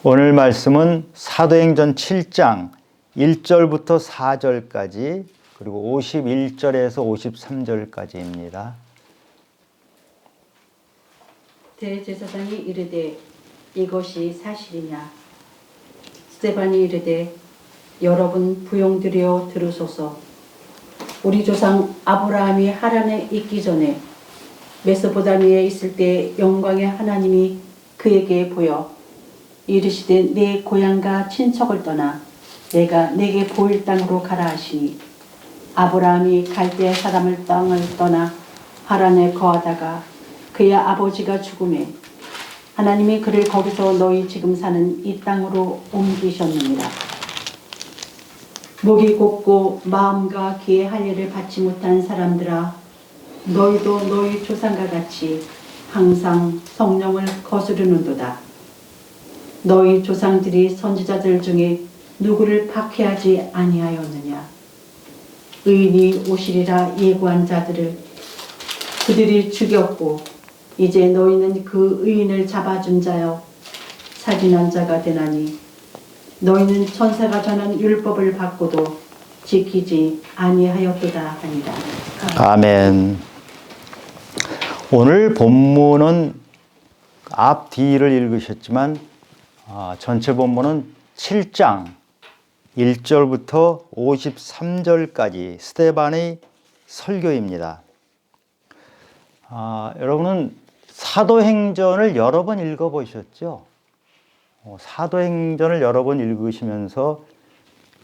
오늘 말씀은 사도행전 7장 1절부터 4절까지 그리고 51절에서 53절까지입니다. 대제사장이 이르되 이것이 사실이냐? 스데반이 이르되 여러분 부용들이여 들으소서. 우리 조상 아브라함이 하란에 있기 전에 메소포타미아에 있을 때 영광의 하나님이 그에게 보여 이르시되 내 고향과 친척을 떠나 내가 내게 보일 땅으로 가라 하시니 아브라함이 갈대 사람을 땅을 떠나 하란에 거하다가 그의 아버지가 죽음에 하나님이 그를 거기서 너희 지금 사는 이 땅으로 옮기셨느니라. 목이 곱고 마음과 귀에 할례를 받지 못한 사람들아, 너희도 너희 조상과 같이 항상 성령을 거스르는도다. 너희 조상들이 선지자들 중에 누구를 박해하지 아니하였느냐? 의인이 오시리라 예고한 자들을 그들이 죽였고 이제 너희는 그 의인을 잡아준 자여 살인한 자가 되나니 너희는 천사가 전한 율법을 받고도 지키지 아니하였도다 하니라. 아멘. 오늘 본문은 앞뒤를 읽으셨지만 전체 본문은 7장 1절부터 53절까지 스데반의 설교입니다. 여러분은 사도행전을 여러 번 읽어보셨죠? 사도행전을 여러 번 읽으시면서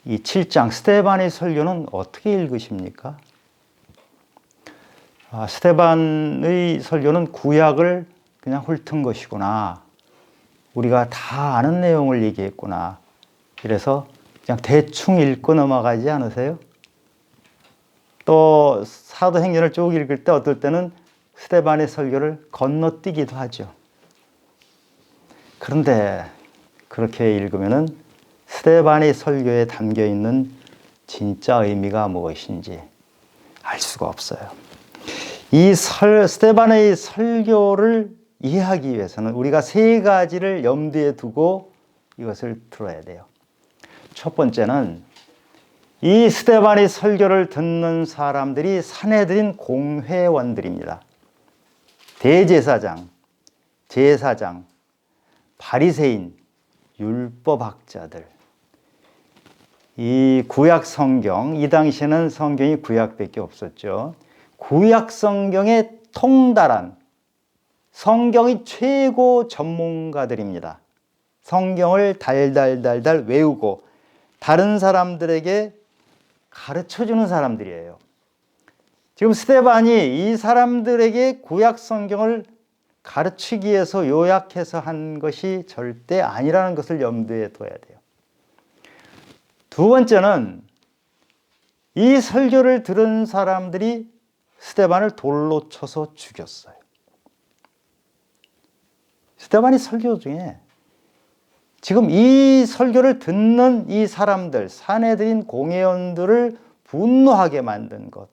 이 7장 스데반의 설교는 어떻게 읽으십니까? 스데반의 설교는 구약을 그냥 훑은 것이구나. 우리가 다 아는 내용을 얘기했구나. 그래서 그냥 대충 읽고 넘어가지 않으세요? 또 사도행전을 쭉 읽을 때 어떨 때는 스데반의 설교를 건너뛰기도 하죠. 그런데 그렇게 읽으면은 스데반의 설교에 담겨 있는 진짜 의미가 무엇인지 알 수가 없어요. 이 스데반의 설교를 이해하기 위해서는 우리가 세 가지를 염두에 두고 이것을 들어야 돼요. 첫 번째는 이 스데반의 설교를 듣는 사람들이 사내들인 공회원들입니다. 대제사장, 제사장, 바리새인, 율법학자들. 이 구약 성경, 이 당시에는 성경이 구약밖에 없었죠. 구약 성경에 통달한 성경의 최고 전문가들입니다. 성경을 달달달달 외우고 다른 사람들에게 가르쳐주는 사람들이에요. 지금 스데반이 이 사람들에게 구약 성경을 가르치기 위해서 요약해서 한 것이 절대 아니라는 것을 염두에 둬야 돼요. 두 번째는 이 설교를 들은 사람들이 스데반을 돌로 쳐서 죽였어요. 스데반이 설교 중에 지금 이 설교를 듣는 이 사람들, 사내들인 공회원들을 분노하게 만든 것,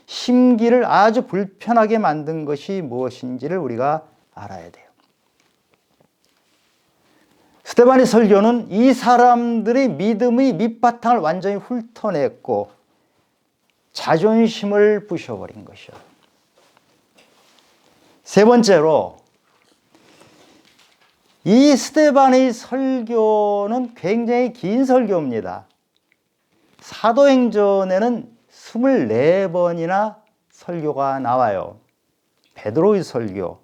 심기를 아주 불편하게 만든 것이 무엇인지를 우리가 알아야 돼요. 스데반의 설교는 이 사람들의 믿음의 밑바탕을 완전히 훑어냈고 자존심을 부셔버린 것이요. 세 번째로 이 스데반의 설교는 굉장히 긴 설교입니다. 사도행전에는 24번이나 설교가 나와요. 베드로의 설교,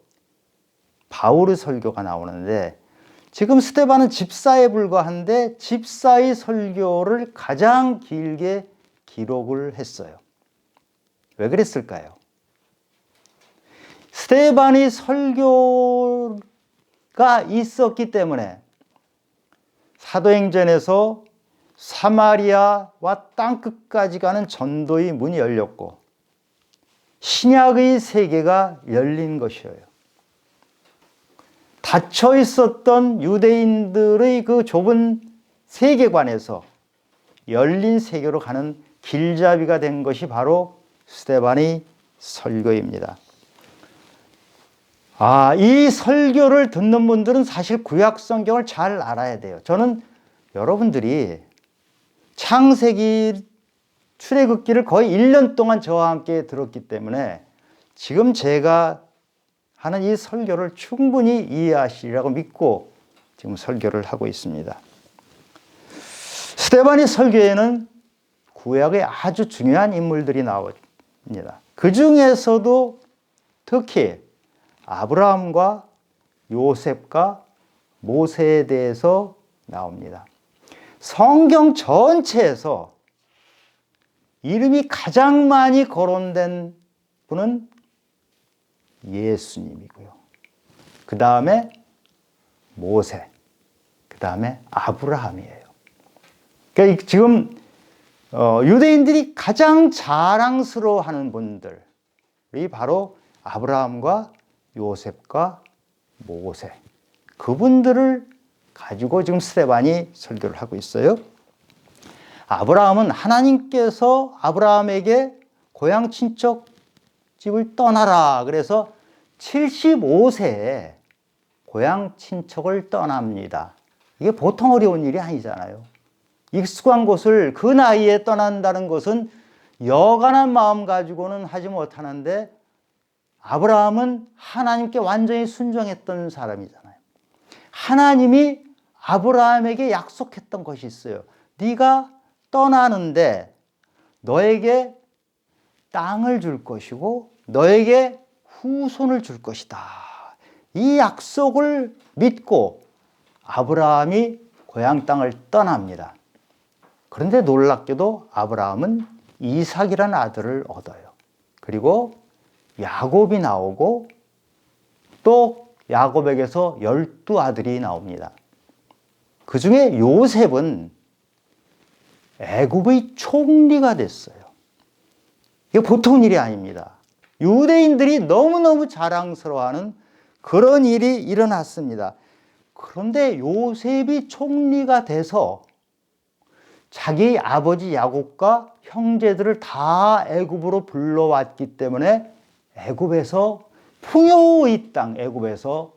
바울의 설교가 나오는데 지금 스데반은 집사에 불과한데 집사의 설교를 가장 길게 기록을 했어요. 왜 그랬을까요? 스데반의 설교가 있었기 때문에 사도행전에서 사마리아와 땅끝까지 가는 전도의 문이 열렸고 신약의 세계가 열린 것이에요. 닫혀 있었던 유대인들의 그 좁은 세계관에서 열린 세계로 가는 길잡이가 된 것이 바로 스데반의 설교입니다. 이 설교를 듣는 분들은 사실 구약 성경을 잘 알아야 돼요. 저는 여러분들이 창세기 출애굽기를 거의 1년 동안 저와 함께 들었기 때문에 지금 제가 하는 이 설교를 충분히 이해하시리라고 믿고 지금 설교를 하고 있습니다. 스데반의 설교에는 구약의 아주 중요한 인물들이 나옵니다. 그 중에서도 특히 아브라함과 요셉과 모세에 대해서 나옵니다. 성경 전체에서 이름이 가장 많이 거론된 분은 예수님이고요. 그 다음에 모세, 그 다음에 아브라함이에요. 그러니까 지금 유대인들이 가장 자랑스러워하는 분들이 바로 아브라함과 요셉과 모세, 그분들을 가지고 지금 스데반이 설교를 하고 있어요. 아브라함은 하나님께서 아브라함에게 고향 친척 집을 떠나라 그래서 75세에 고향 친척을 떠납니다. 이게 보통 어려운 일이 아니잖아요. 익숙한 곳을 그 나이에 떠난다는 것은 여간한 마음 가지고는 하지 못하는데 아브라함은 하나님께 완전히 순종했던 사람이잖아요. 하나님이 아브라함에게 약속했던 것이 있어요. 네가 떠나는데 너에게 땅을 줄 것이고 너에게 후손을 줄 것이다. 이 약속을 믿고 아브라함이 고향 땅을 떠납니다. 그런데 놀랍게도 아브라함은 이삭이라는 아들을 얻어요. 그리고 야곱이 나오고 또 야곱에게서 12아들이 나옵니다. 그 중에 요셉은 애굽의 총리가 됐어요. 이게 보통 일이 아닙니다. 유대인들이 너무너무 자랑스러워하는 그런 일이 일어났습니다. 그런데 요셉이 총리가 돼서 자기 아버지 야곱과 형제들을 다 애굽으로 불러왔기 때문에 애굽에서 풍요의 땅 애굽에서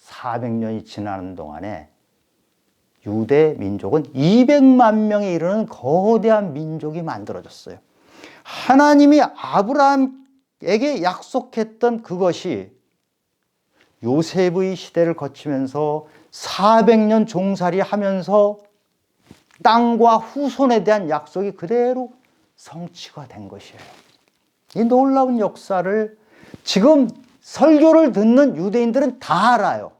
400년이 지나는 동안에 유대 민족은 200만 명에 이르는 거대한 민족이 만들어졌어요. 하나님이 아브라함에게 약속했던 그것이 요셉의 시대를 거치면서 400년 종살이 하면서 땅과 후손에 대한 약속이 그대로 성취가 된 것이에요. 이 놀라운 역사를 지금 설교를 듣는 유대인들은 다 알아요.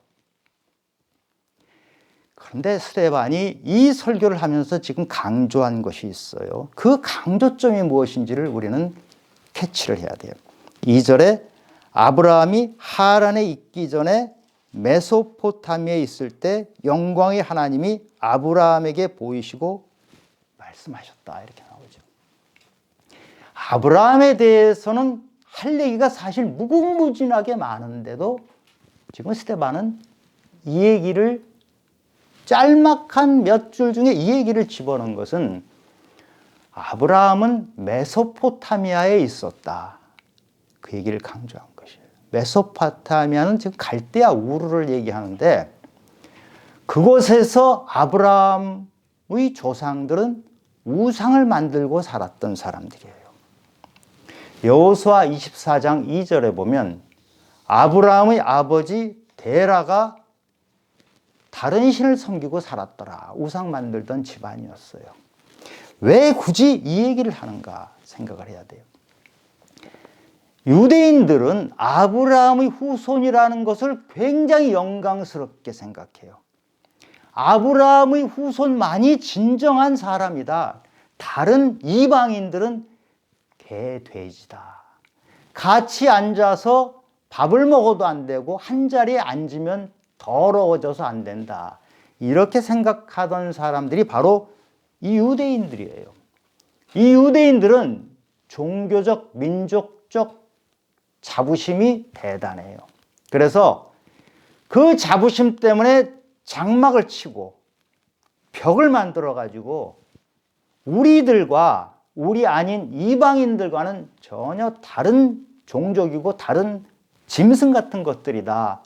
그런데 스데반이 이 설교를 하면서 지금 강조한 것이 있어요. 그 강조점이 무엇인지를 우리는 캐치를 해야 돼요. 2절에 아브라함이 하란에 있기 전에 메소포타미아에 있을 때 영광의 하나님이 아브라함에게 보이시고 말씀하셨다 이렇게 나오죠. 아브라함에 대해서는 할 얘기가 사실 무궁무진하게 많은데도 지금 스데반은 이 얘기를 짤막한 몇 줄 중에 이 얘기를 집어넣은 것은 아브라함은 메소포타미아에 있었다. 그 얘기를 강조한 것이에요. 메소포타미아는 지금 갈대아 우르를 얘기하는데 그곳에서 아브라함의 조상들은 우상을 만들고 살았던 사람들이에요. 여호수아 24장 2절에 보면 아브라함의 아버지 데라가 다른 신을 섬기고 살았더라. 우상 만들던 집안이었어요. 왜 굳이 이 얘기를 하는가 생각을 해야 돼요. 유대인들은 아브라함의 후손이라는 것을 굉장히 영광스럽게 생각해요. 아브라함의 후손만이 진정한 사람이다. 다른 이방인들은 개, 돼지다. 같이 앉아서 밥을 먹어도 안 되고 한 자리에 앉으면 더러워져서 안 된다. 이렇게 생각하던 사람들이 바로 이 유대인들이에요. 이 유대인들은 종교적, 민족적 자부심이 대단해요. 그래서 그 자부심 때문에 장막을 치고 벽을 만들어 가지고 우리들과 우리 아닌 이방인들과는 전혀 다른 종족이고 다른 짐승 같은 것들이다.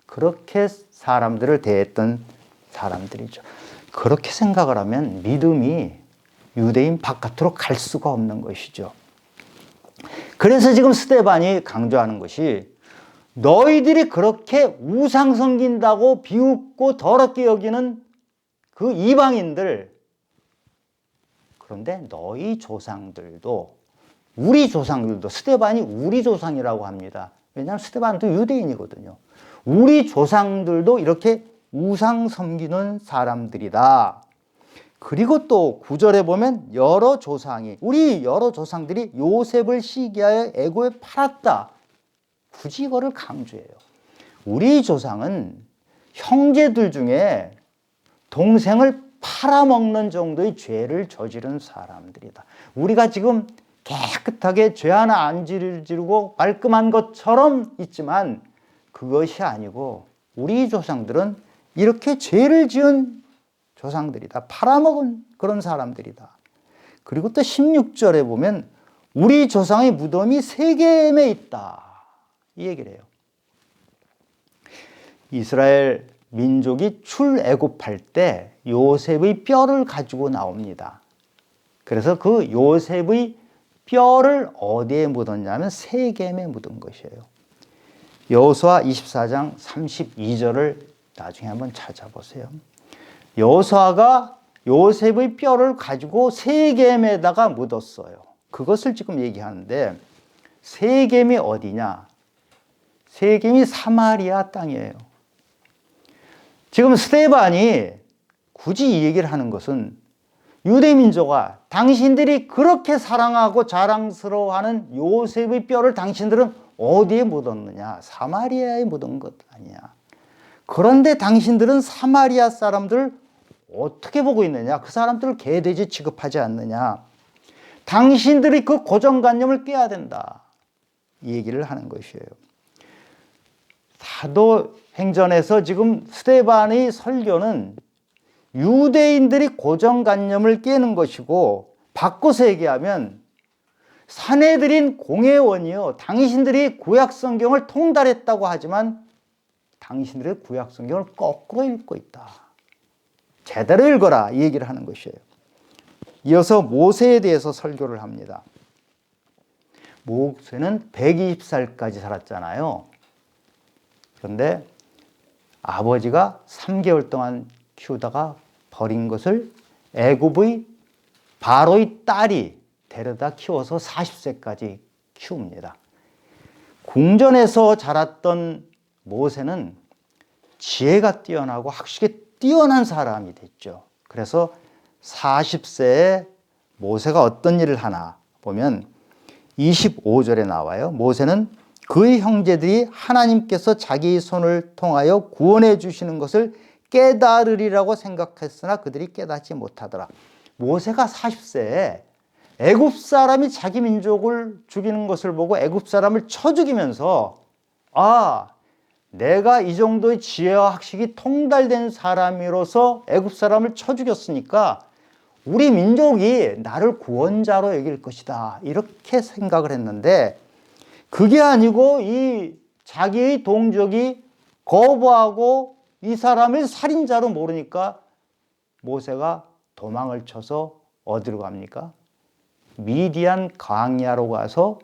그렇게 사람들을 대했던 사람들이죠. 그렇게 생각을 하면 믿음이 유대인 바깥으로 갈 수가 없는 것이죠. 그래서 지금 스데반이 강조하는 것이 너희들이 그렇게 우상 섬긴다고 비웃고 더럽게 여기는 그 이방인들, 그런데 너희 조상들도, 우리 조상들도, 스데반이 우리 조상이라고 합니다. 왜냐하면 스데반도 유대인이거든요. 우리 조상들도 이렇게 우상 섬기는 사람들이다. 그리고 또 9절에 보면 우리 여러 조상들이 요셉을 시기하여 애고에 팔았다. 굳이 이거를 강조해요. 우리 조상은 형제들 중에 동생을 팔아먹는 정도의 죄를 저지른 사람들이다. 우리가 지금 깨끗하게 죄 하나 안 지르고 말끔한 것처럼 있지만 그것이 아니고 우리 조상들은 이렇게 죄를 지은 조상들이다. 팔아먹은 그런 사람들이다. 그리고 또 16절에 보면 우리 조상의 무덤이 세겜에 있다. 이 얘기를 해요. 이스라엘 민족이 출애굽할 때 요셉의 뼈를 가지고 나옵니다. 그래서 그 요셉의 뼈를 어디에 묻었냐면 세겜에 묻은 것이에요. 여호수아 24장 32절을 나중에 한번 찾아보세요. 여호수아가 요셉의 뼈를 가지고 세겜에다가 묻었어요. 그것을 지금 얘기하는데 세겜이 어디냐? 세겜이 사마리아 땅이에요. 지금 스데반이 굳이 이 얘기를 하는 것은 유대민족아, 당신들이 그렇게 사랑하고 자랑스러워하는 요셉의 뼈를 당신들은 어디에 묻었느냐? 사마리아에 묻은 것 아니냐? 그런데 당신들은 사마리아 사람들을 어떻게 보고 있느냐? 그 사람들을 개돼지 취급하지 않느냐? 당신들이 그 고정관념을 깨야 된다. 이 얘기를 하는 것이에요. 사도행전에서 지금 스데반의 설교는 유대인들이 고정관념을 깨는 것이고, 바꿔서 얘기하면 사내들인 공회원이요, 당신들이 구약성경을 통달했다고 하지만 당신들의 구약성경을 거꾸로 읽고 있다. 제대로 읽어라, 이 얘기를 하는 것이에요. 이어서 모세에 대해서 설교를 합니다. 모세는 120살까지 살았잖아요. 그런데 아버지가 3개월 동안 키우다가 버린 것을 애굽의 바로의 딸이 데려다 키워서 40세까지 키웁니다. 궁전에서 자랐던 모세는 지혜가 뛰어나고 학식에 뛰어난 사람이 됐죠. 그래서 40세에 모세가 어떤 일을 하나 보면 25절에 나와요. 모세는 그의 형제들이 하나님께서 자기의 손을 통하여 구원해 주시는 것을 깨달으리라고 생각했으나 그들이 깨닫지 못하더라. 모세가 40세에 애굽 사람이 자기 민족을 죽이는 것을 보고 애굽 사람을 쳐 죽이면서, 아, 내가 이 정도의 지혜와 학식이 통달된 사람으로서 애굽 사람을 쳐 죽였으니까 우리 민족이 나를 구원자로 여길 것이다, 이렇게 생각을 했는데, 그게 아니고 이 자기의 동족이 거부하고 이 사람을 살인자로 모르니까 모세가 도망을 쳐서 어디로 갑니까? 미디안 광야로 가서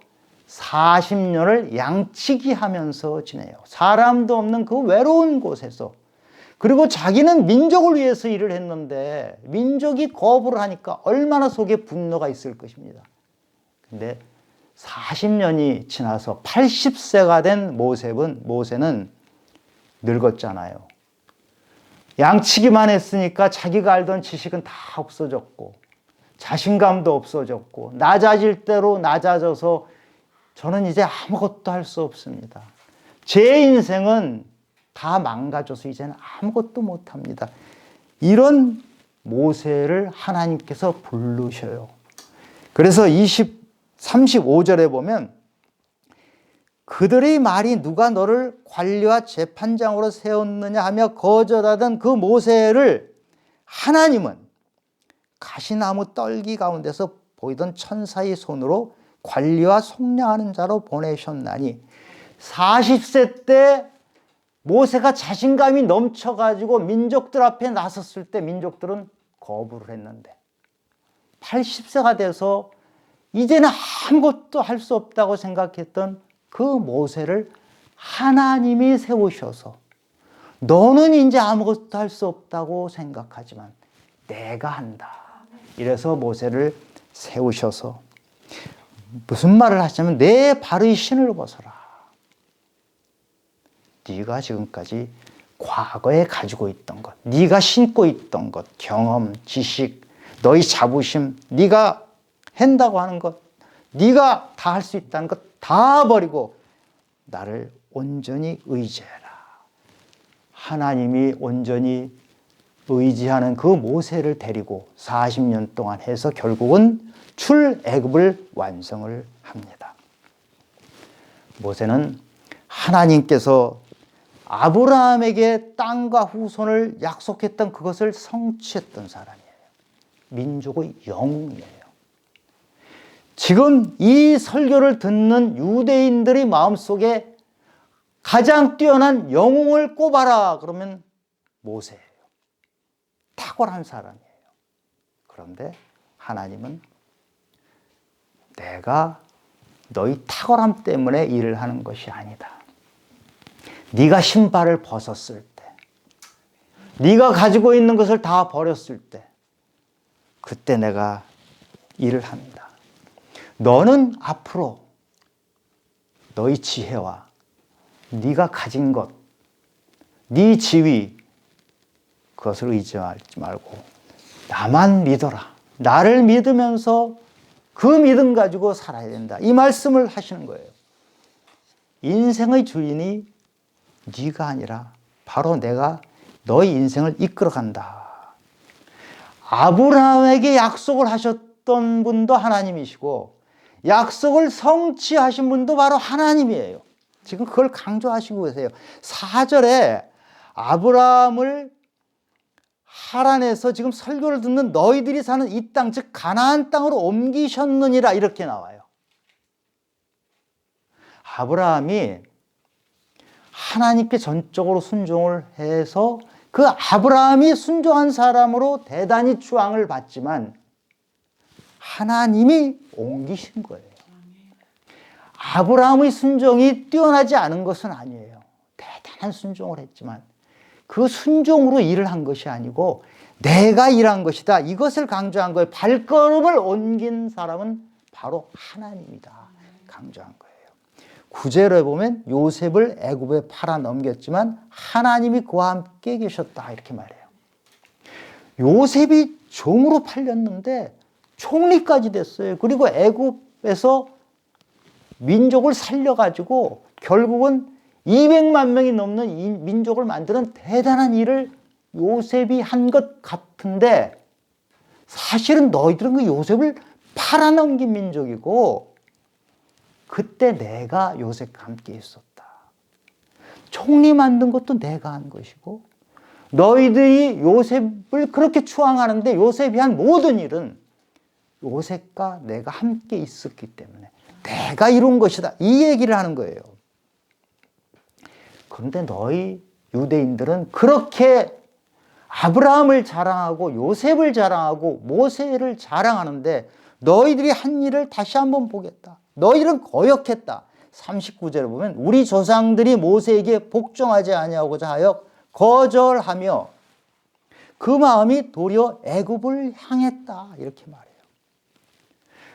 40년을 양치기 하면서 지내요. 사람도 없는 그 외로운 곳에서. 그리고 자기는 민족을 위해서 일을 했는데 민족이 거부를 하니까 얼마나 속에 분노가 있을 것입니다. 근데 40년이 지나서 80세가 된 모세는 늙었잖아요. 양치기만 했으니까 자기가 알던 지식은 다 없어졌고 자신감도 없어졌고 낮아질 대로 낮아져서 저는 이제 아무것도 할 수 없습니다. 제 인생은 다 망가져서 이제는 아무것도 못합니다. 이런 모세를 하나님께서 부르셔요. 그래서 35절에 보면 그들의 말이 누가 너를 관리와 재판장으로 세웠느냐 하며 거절하던 그 모세를 하나님은 가시나무 떨기 가운데서 보이던 천사의 손으로 관리와 속량하는 자로 보내셨나니 40세 때 모세가 자신감이 넘쳐가지고 민족들 앞에 나섰을 때 민족들은 거부를 했는데 80세가 돼서 이제는 아무것도 할 수 없다고 생각했던 그 모세를 하나님이 세우셔서 너는 이제 아무것도 할 수 없다고 생각하지만 내가 한다. 이래서 모세를 세우셔서 무슨 말을 하시냐면 내 발의 신을 벗어라. 네가 지금까지 과거에 가지고 있던 것, 네가 신고 있던 것, 경험, 지식, 너희 자부심, 네가 한다고 하는 것, 네가 다 할 수 있다는 것 다 버리고 나를 온전히 의지해라. 하나님이 온전히 의지하는 그 모세를 데리고 40년 동안 해서 결국은 출애굽을 완성을 합니다. 모세는 하나님께서 아브라함에게 땅과 후손을 약속했던 그것을 성취했던 사람이에요. 민족의 영웅이에요. 지금 이 설교를 듣는 유대인들의 마음속에 가장 뛰어난 영웅을 꼽아라 그러면 모세예요. 탁월한 사람이에요. 그런데 하나님은 내가 너희 탁월함 때문에 일을 하는 것이 아니다. 네가 신발을 벗었을 때, 네가 가지고 있는 것을 다 버렸을 때, 그때 내가 일을 합니다. 너는 앞으로 너희 지혜와 네가 가진 것, 네 지위, 그것을 의지하지 말고 나만 믿어라. 나를 믿으면서 그 믿음 가지고 살아야 된다. 이 말씀을 하시는 거예요. 인생의 주인이 네가 아니라 바로 내가 너희 인생을 이끌어간다. 아브라함에게 약속을 하셨던 분도 하나님이시고 약속을 성취하신 분도 바로 하나님이에요. 지금 그걸 강조하시고 계세요. 4절에 아브라함을 하란에서 지금 설교를 듣는 너희들이 사는 이 땅, 즉 가나안 땅으로 옮기셨느니라 이렇게 나와요. 아브라함이 하나님께 전적으로 순종을 해서 그 아브라함이 순종한 사람으로 대단히 추앙을 받지만 하나님이 옮기신 거예요. 아브라함의 순종이 뛰어나지 않은 것은 아니에요. 대단한 순종을 했지만 그 순종으로 일을 한 것이 아니고 내가 일한 것이다. 이것을 강조한 거예요. 발걸음을 옮긴 사람은 바로 하나님이다. 강조한 거예요. 9절에 보면 요셉을 애굽에 팔아 넘겼지만 하나님이 그와 함께 계셨다. 이렇게 말해요. 요셉이 종으로 팔렸는데 총리까지 됐어요. 그리고 애굽에서 민족을 살려가지고 결국은 200만 명이 넘는 이 민족을 만드는 대단한 일을 요셉이 한 것 같은데 사실은 너희들은 그 요셉을 팔아넘긴 민족이고 그때 내가 요셉과 함께 있었다. 총리 만든 것도 내가 한 것이고 너희들이 요셉을 그렇게 추앙하는데 요셉이 한 모든 일은 요셉과 내가 함께 있었기 때문에 내가 이룬 것이다. 이 얘기를 하는 거예요. 그런데 너희 유대인들은 그렇게 아브라함을 자랑하고 요셉을 자랑하고 모세를 자랑하는데 너희들이 한 일을 다시 한번 보겠다. 너희들은 거역했다. 39절에 보면 우리 조상들이 모세에게 복종하지 아니하고자 하여 거절하며 그 마음이 도리어 애굽을 향했다. 이렇게 말해요.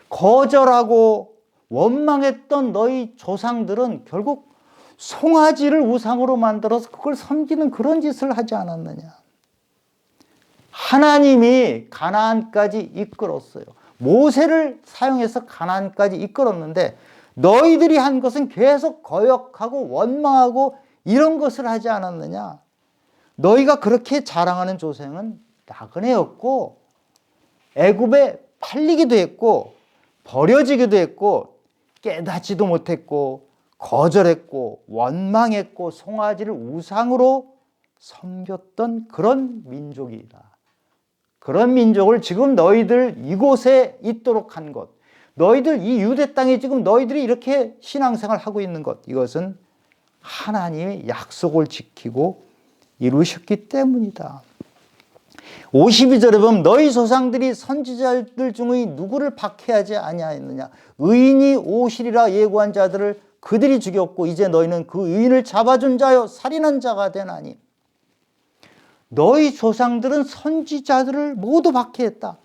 거절하고 원망했던 너희 조상들은 결국 송아지를 우상으로 만들어서 그걸 섬기는 그런 짓을 하지 않았느냐. 하나님이 가나안까지 이끌었어요. 모세를 사용해서 가나안까지 이끌었는데 너희들이 한 것은 계속 거역하고 원망하고 이런 것을 하지 않았느냐. 너희가 그렇게 자랑하는 조상은 나그네였고 애굽에 팔리기도 했고 버려지기도 했고 깨닫지도 못했고 거절했고 원망했고 송아지를 우상으로 섬겼던 그런 민족이다. 그런 민족을 지금 너희들 이곳에 있도록 한 것, 너희들 이 유대 땅에 지금 너희들이 이렇게 신앙생활을 하고 있는 것, 이것은 하나님의 약속을 지키고 이루셨기 때문이다. 52절에 보면 너희 조상들이 선지자들 중의 누구를 박해하지 아니하였느냐. 의인이 오시리라 예고한 자들을 그들이 죽였고 이제 너희는 그 의인을 잡아준 자요 살인한 자가 되나니. 너희 조상들은 선지자들을 모두 박해했다.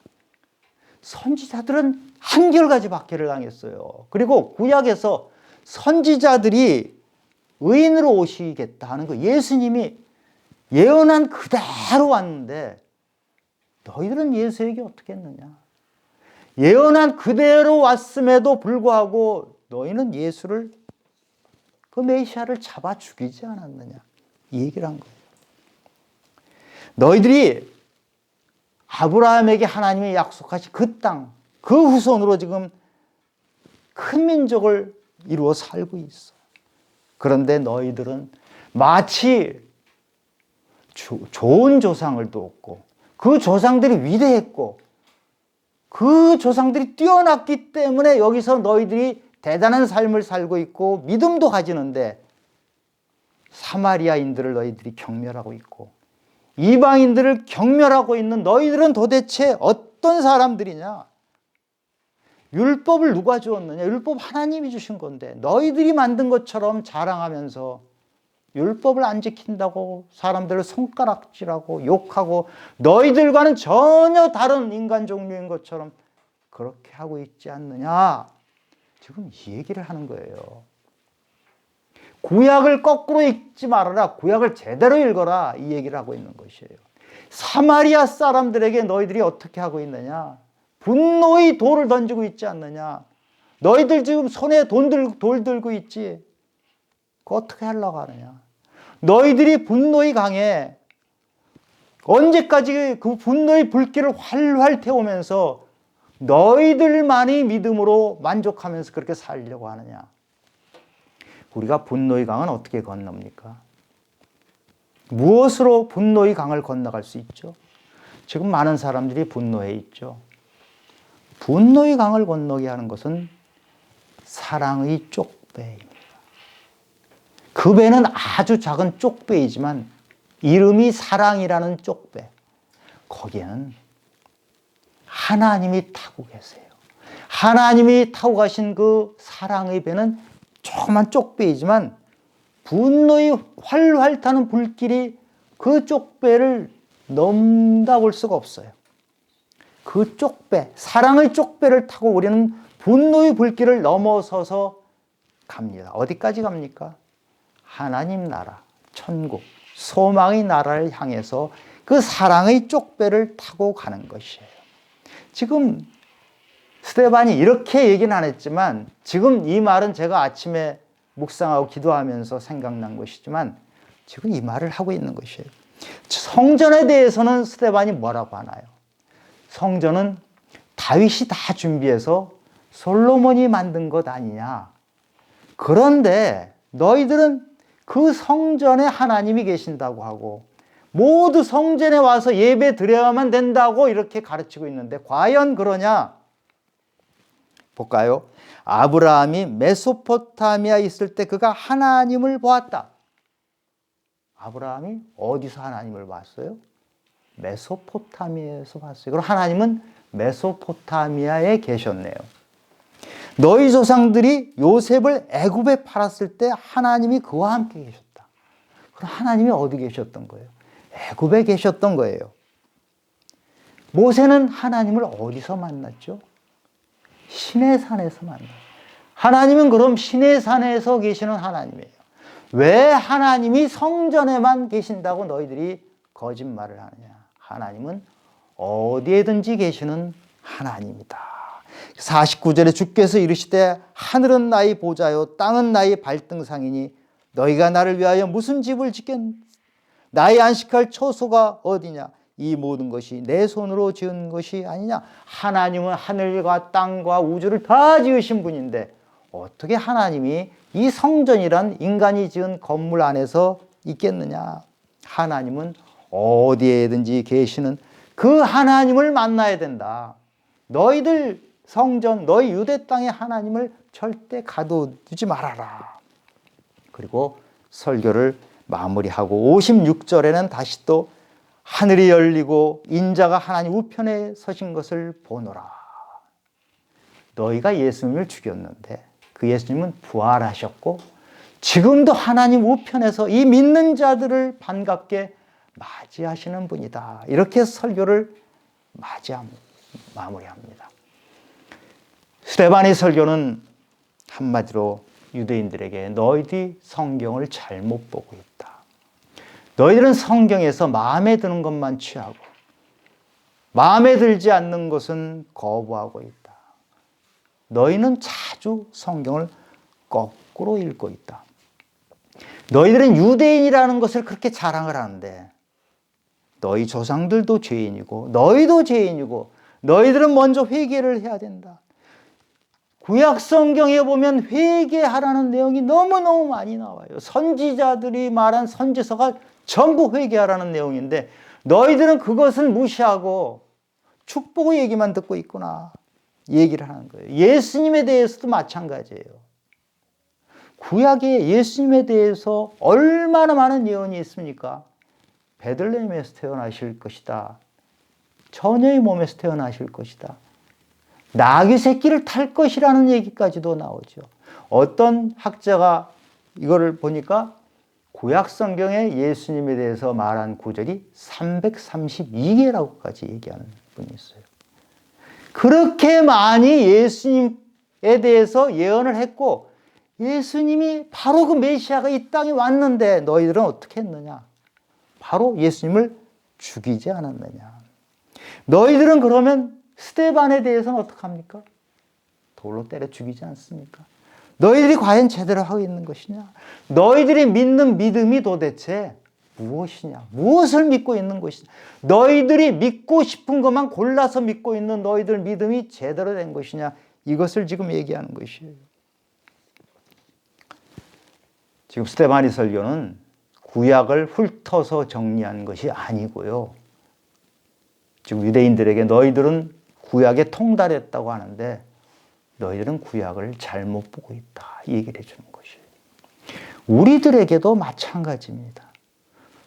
선지자들은 한결같이 박해를 당했어요. 그리고 구약에서 선지자들이 의인으로 오시겠다 하는 거, 예수님이 예언한 그대로 왔는데 너희들은 예수에게 어떻게 했느냐. 예언한 그대로 왔음에도 불구하고 너희는 예수를, 그 메시아를 잡아 죽이지 않았느냐, 이 얘기를 한 거예요. 너희들이 아브라함에게 하나님이 약속하신 그 땅, 그 후손으로 지금 큰 민족을 이루어 살고 있어. 그런데 너희들은 마치 좋은 조상을 두었고 그 조상들이 위대했고 그 조상들이 뛰어났기 때문에 여기서 너희들이 대단한 삶을 살고 있고 믿음도 가지는데 사마리아인들을 너희들이 경멸하고 있고 이방인들을 경멸하고 있는 너희들은 도대체 어떤 사람들이냐? 율법을 누가 주었느냐? 율법 하나님이 주신 건데 너희들이 만든 것처럼 자랑하면서 율법을 안 지킨다고 사람들을 손가락질하고 욕하고 너희들과는 전혀 다른 인간 종류인 것처럼 그렇게 하고 있지 않느냐? 지금 이 얘기를 하는 거예요. 구약을 거꾸로 읽지 말아라. 구약을 제대로 읽어라. 이 얘기를 하고 있는 것이에요. 사마리아 사람들에게 너희들이 어떻게 하고 있느냐? 분노의 돌을 던지고 있지 않느냐? 너희들 지금 손에 돌 들고 있지? 그거 어떻게 하려고 하느냐? 너희들이 분노의 강에 언제까지 그 분노의 불길을 활활 태우면서 너희들만의 믿음으로 만족하면서 그렇게 살려고 하느냐? 우리가 분노의 강은 어떻게 건넙니까? 무엇으로 분노의 강을 건너갈 수 있죠? 지금 많은 사람들이 분노해 있죠. 분노의 강을 건너게 하는 것은 사랑의 쪽배입니다. 그 배는 아주 작은 쪽배이지만 이름이 사랑이라는 쪽배. 거기에는 하나님이 타고 계세요. 하나님이 타고 가신 그 사랑의 배는 조그만 쪽배이지만 분노의 활활 타는 불길이 그 쪽배를 넘다 볼 수가 없어요. 그 쪽배, 사랑의 쪽배를 타고 우리는 분노의 불길을 넘어서서 갑니다. 어디까지 갑니까? 하나님 나라, 천국, 소망의 나라를 향해서 그 사랑의 쪽배를 타고 가는 것이에요. 지금 스데반이 이렇게 얘기는 안 했지만 지금 이 말은 제가 아침에 묵상하고 기도하면서 생각난 것이지만 지금 이 말을 하고 있는 것이에요. 성전에 대해서는 스데반이 뭐라고 하나요? 성전은 다윗이 다 준비해서 솔로몬이 만든 것 아니냐. 그런데 너희들은 그 성전에 하나님이 계신다고 하고 모두 성전에 와서 예배 드려야만 된다고 이렇게 가르치고 있는데 과연 그러냐? 볼까요? 아브라함이 메소포타미아에 있을 때 그가 하나님을 보았다. 아브라함이 어디서 하나님을 봤어요? 메소포타미아에서 봤어요. 그럼 하나님은 메소포타미아에 계셨네요. 너희 조상들이 요셉을 애굽에 팔았을 때 하나님이 그와 함께 계셨다. 그럼 하나님이 어디 계셨던 거예요? 애굽에 계셨던 거예요. 모세는 하나님을 어디서 만났죠? 시내산에서 만났어요. 하나님은 그럼 시내산에서 계시는 하나님이에요. 왜 하나님이 성전에만 계신다고 너희들이 거짓말을 하느냐? 하나님은 어디에든지 계시는 하나님이다. 49절에 주께서 이르시되 하늘은 나의 보좌요 땅은 나의 발등상이니 너희가 나를 위하여 무슨 집을 짓겠느냐? 나의 안식할 처소가 어디냐? 이 모든 것이 내 손으로 지은 것이 아니냐? 하나님은 하늘과 땅과 우주를 다 지으신 분인데 어떻게 하나님이 이 성전이란 인간이 지은 건물 안에서 있겠느냐? 하나님은 어디에든지 계시는 그 하나님을 만나야 된다. 너희들 성전, 너희 유대 땅의 하나님을 절대 가둬두지 말아라. 그리고 설교를 마무리하고 56절에는 다시 또 하늘이 열리고 인자가 하나님 우편에 서신 것을 보노라. 너희가 예수님을 죽였는데 그 예수님은 부활하셨고 지금도 하나님 우편에서 이 믿는 자들을 반갑게 맞이하시는 분이다. 이렇게 설교를 마무리합니다. 스데반의 설교는 한마디로 유대인들에게 너희들이 성경을 잘못 보고 있다. 너희들은 성경에서 마음에 드는 것만 취하고 마음에 들지 않는 것은 거부하고 있다. 너희는 자주 성경을 거꾸로 읽고 있다. 너희들은 유대인이라는 것을 그렇게 자랑을 하는데 너희 조상들도 죄인이고 너희도 죄인이고 너희들은 먼저 회개를 해야 된다. 구약 성경에 보면 회개하라는 내용이 너무너무 많이 나와요. 선지자들이 말한 선지서가 전부 회개하라는 내용인데 너희들은 그것을 무시하고 축복의 얘기만 듣고 있구나 얘기를 하는 거예요. 예수님에 대해서도 마찬가지예요. 구약에 예수님에 대해서 얼마나 많은 예언이 있습니까? 베들레헴에서 태어나실 것이다. 처녀의 몸에서 태어나실 것이다. 나귀 새끼를 탈 것이라는 얘기까지도 나오죠. 어떤 학자가 이거를 보니까 구약 성경에 예수님에 대해서 말한 구절이 332개라고까지 얘기하는 분이 있어요. 그렇게 많이 예수님에 대해서 예언을 했고 예수님이 바로 그 메시아가 이 땅에 왔는데 너희들은 어떻게 했느냐? 바로 예수님을 죽이지 않았느냐? 너희들은 그러면 스데반에 대해서는 어떡합니까? 돌로 때려 죽이지 않습니까? 너희들이 과연 제대로 하고 있는 것이냐? 너희들이 믿는 믿음이 도대체 무엇이냐? 무엇을 믿고 있는 것이냐? 너희들이 믿고 싶은 것만 골라서 믿고 있는 너희들 믿음이 제대로 된 것이냐? 이것을 지금 얘기하는 것이에요. 지금 스데반의 설교는 구약을 훑어서 정리한 것이 아니고요. 지금 유대인들에게 너희들은 구약에 통달했다고 하는데 너희들은 구약을 잘못 보고 있다. 이 얘기를 해주는 것이에요. 우리들에게도 마찬가지입니다.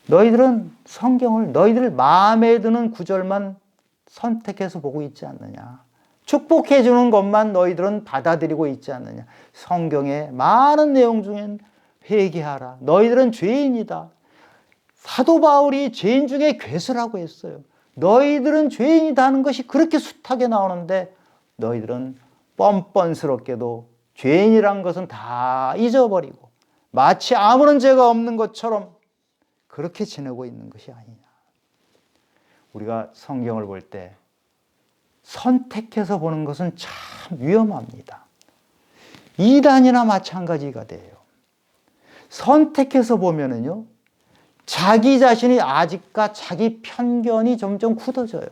너희들은 성경을 너희들 마음에 드는 구절만 선택해서 보고 있지 않느냐. 축복해 주는 것만 너희들은 받아들이고 있지 않느냐. 성경의 많은 내용 중엔 회개하라. 너희들은 죄인이다. 사도 바울이 죄인 중에 괴수라고 했어요. 너희들은 죄인이다 하는 것이 그렇게 숱하게 나오는데 너희들은 뻔뻔스럽게도 죄인이란 것은 다 잊어버리고 마치 아무런 죄가 없는 것처럼 그렇게 지내고 있는 것이 아니냐. 우리가 성경을 볼 때 선택해서 보는 것은 참 위험합니다. 이단이나 마찬가지가 돼요. 선택해서 보면은요, 자기 자신이 아직까 자기 편견이 점점 굳어져요.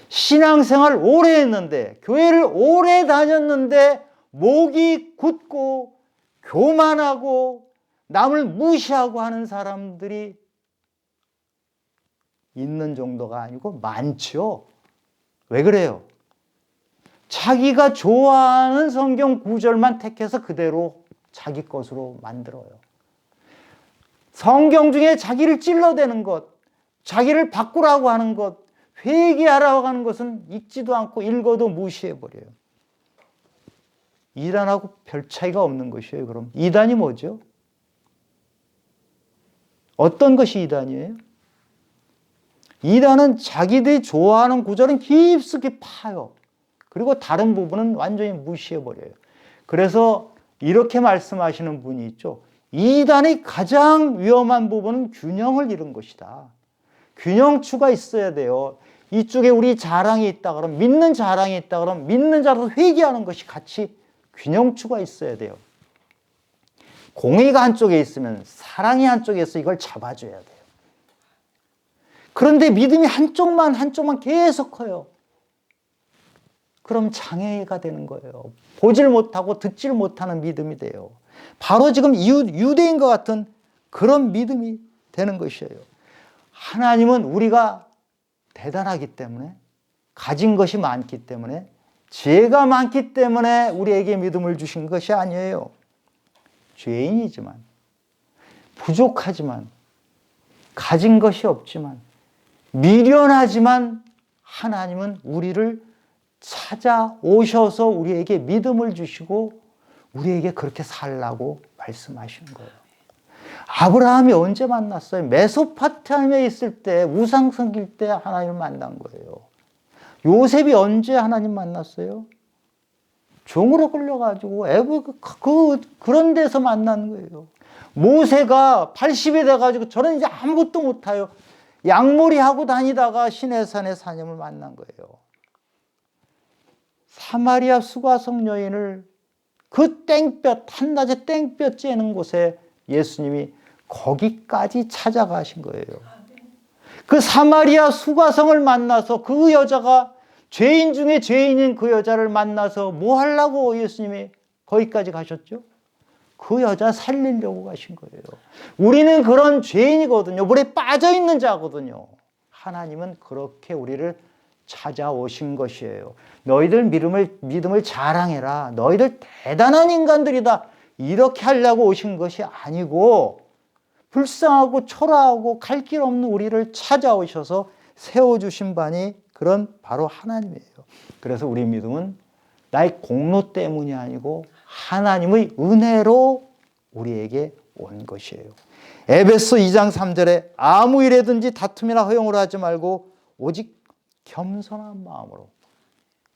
신앙생활을 오래 했는데, 교회를 오래 다녔는데, 목이 굳고, 교만하고, 남을 무시하고 하는 사람들이 있는 정도가 아니고 많죠. 왜 그래요? 자기가 좋아하는 성경 구절만 택해서 그대로 자기 것으로 만들어요. 성경 중에 자기를 찔러대는 것, 자기를 바꾸라고 하는 것, 회개하라고 하는 것은 읽지도 않고 읽어도 무시해버려요. 이단하고 별 차이가 없는 것이에요. 그럼 이단이 뭐죠? 어떤 것이 이단이에요? 이단은 자기들이 좋아하는 구절은 깊숙이 파요. 그리고 다른 부분은 완전히 무시해버려요. 그래서 이렇게 말씀하시는 분이 있죠. 이단의 가장 위험한 부분은 균형을 잃은 것이다. 균형추가 있어야 돼요. 이쪽에 우리 자랑이 있다 그러면, 믿는 자랑이 있다 그러면 믿는 자로 회개하는 것이 같이 균형추가 있어야 돼요. 공의가 한쪽에 있으면 사랑이 한쪽에 있어 이걸 잡아줘야 돼요. 그런데 믿음이 한쪽만 계속 커요. 그럼 장애가 되는 거예요. 보질 못하고 듣질 못하는 믿음이 돼요. 바로 지금 유대인과 같은 그런 믿음이 되는 것이에요. 하나님은 우리가 대단하기 때문에, 가진 것이 많기 때문에, 죄가 많기 때문에 우리에게 믿음을 주신 것이 아니에요. 죄인이지만 부족하지만, 가진 것이 없지만, 미련하지만 하나님은 우리를 찾아오셔서 우리에게 믿음을 주시고 우리에게 그렇게 살라고 말씀하신 거예요. 아브라함이 언제 만났어요? 메소포타미아에 있을 때, 우상 섬길 때 하나님을 만난 거예요. 요셉이 언제 하나님 만났어요? 종으로 끌려가지고 그런 데서 만난 거예요. 모세가 80이 돼가지고 저는 이제 아무것도 못해요. 양머리 하고 다니다가 시내산의 사님을 만난 거예요. 사마리아 수가성 여인을 그 땡볕, 한낮에 땡볕 쬐는 곳에 예수님이 거기까지 찾아가신 거예요. 그 사마리아 수가성을 만나서 그 여자가 죄인 중에 죄인인 그 여자를 만나서 뭐 하려고 예수님이 거기까지 가셨죠? 그 여자 살리려고 가신 거예요. 우리는 그런 죄인이거든요. 물에 빠져 있는 자거든요. 하나님은 그렇게 우리를 찾아오신 것이에요. 너희들 믿음을 자랑해라. 너희들 대단한 인간들이다. 이렇게 하려고 오신 것이 아니고 불쌍하고 초라하고 갈 길 없는 우리를 찾아오셔서 세워주신 바니 그런 바로 하나님이에요. 그래서 우리 믿음은 나의 공로 때문이 아니고 하나님의 은혜로 우리에게 온 것이에요. 에베소 2장 3절에 아무 일에든지 다툼이나 허용으로 하지 말고 오직 겸손한 마음으로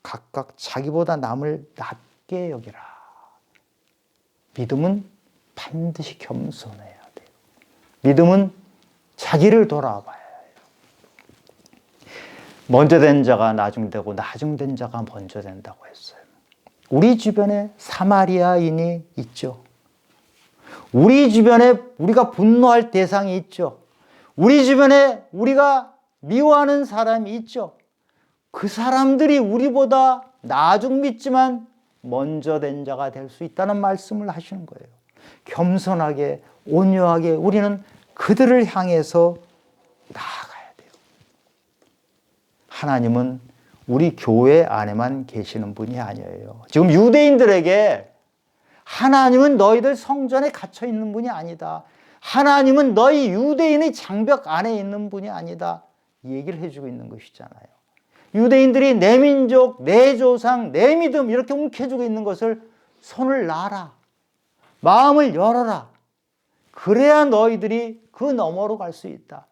각각 자기보다 남을 낮게 여기라. 믿음은 반드시 겸손해야 돼요. 믿음은 자기를 돌아봐야 해요. 먼저 된 자가 나중되고 나중된 자가 먼저 된다고 했어요. 우리 주변에 사마리아인이 있죠. 우리 주변에 우리가 분노할 대상이 있죠. 우리 주변에 우리가 미워하는 사람이 있죠. 그 사람들이 우리보다 나중 믿지만 먼저 된 자가 될 수 있다는 말씀을 하시는 거예요. 겸손하게 온유하게 우리는 그들을 향해서 나아가야 돼요. 하나님은 우리 교회 안에만 계시는 분이 아니에요. 지금 유대인들에게 하나님은 너희들 성전에 갇혀 있는 분이 아니다. 하나님은 너희 유대인의 장벽 안에 있는 분이 아니다. 이 얘기를 해주고 있는 것이잖아요. 유대인들이 내 민족, 내 조상, 내 믿음 이렇게 움켜쥐고 있는 것을 손을 놔라. 마음을 열어라. 그래야 너희들이 그 너머로 갈 수 있다.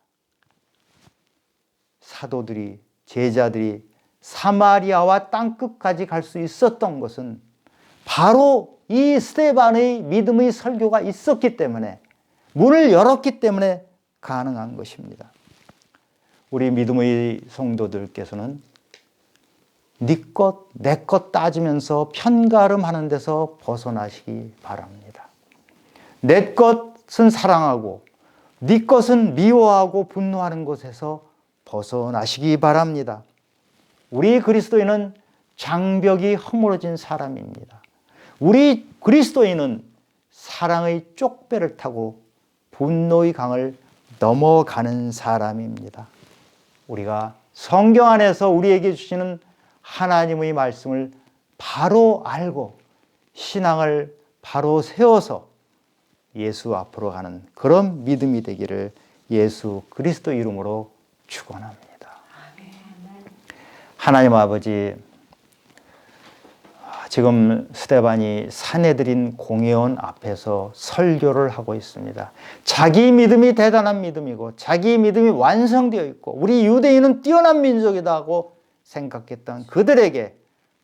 사도들이, 제자들이 사마리아와 땅끝까지 갈 수 있었던 것은 바로 이 스데반의 믿음의 설교가 있었기 때문에, 문을 열었기 때문에 가능한 것입니다. 우리 믿음의 성도들께서는 네 것, 내 것 따지면서 편가름하는 데서 벗어나시기 바랍니다. 내 것은 사랑하고 네 것은 미워하고 분노하는 것에서 벗어나시기 바랍니다. 우리 그리스도인은 장벽이 허물어진 사람입니다. 우리 그리스도인은 사랑의 쪽배를 타고 분노의 강을 넘어가는 사람입니다. 우리가 성경 안에서 우리에게 주시는 하나님의 말씀을 바로 알고 신앙을 바로 세워서 예수 앞으로 가는 그런 믿음이 되기를 예수 그리스도 이름으로 축원합니다. 하나님 아버지, 지금 스데반이 사내들인 공회원 앞에서 설교를 하고 있습니다. 자기 믿음이 대단한 믿음이고 자기 믿음이 완성되어 있고 우리 유대인은 뛰어난 민족이다 하고 생각했던 그들에게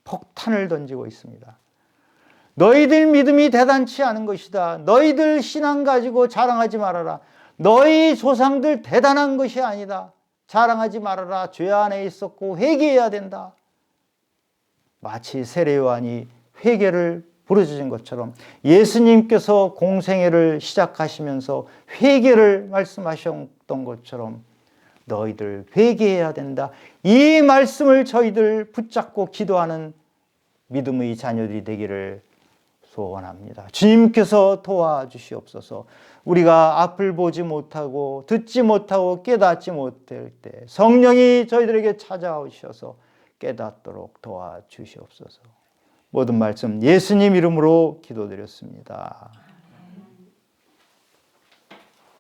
폭탄을 던지고 있습니다. 너희들 믿음이 대단치 않은 것이다. 너희들 신앙 가지고 자랑하지 말아라. 너희 조상들 대단한 것이 아니다. 자랑하지 말아라. 죄 안에 있었고 회개해야 된다. 마치 세례요한이 회개를 부르짖은 것처럼 예수님께서 공생애를 시작하시면서 회개를 말씀하셨던 것처럼 너희들 회개해야 된다. 이 말씀을 저희들 붙잡고 기도하는 믿음의 자녀들이 되기를 소원합니다. 주님께서 도와주시옵소서. 우리가 앞을 보지 못하고 듣지 못하고 깨닫지 못할 때 성령이 저희들에게 찾아오셔서 깨닫도록 도와주시옵소서. 모든 말씀 예수님 이름으로 기도드렸습니다.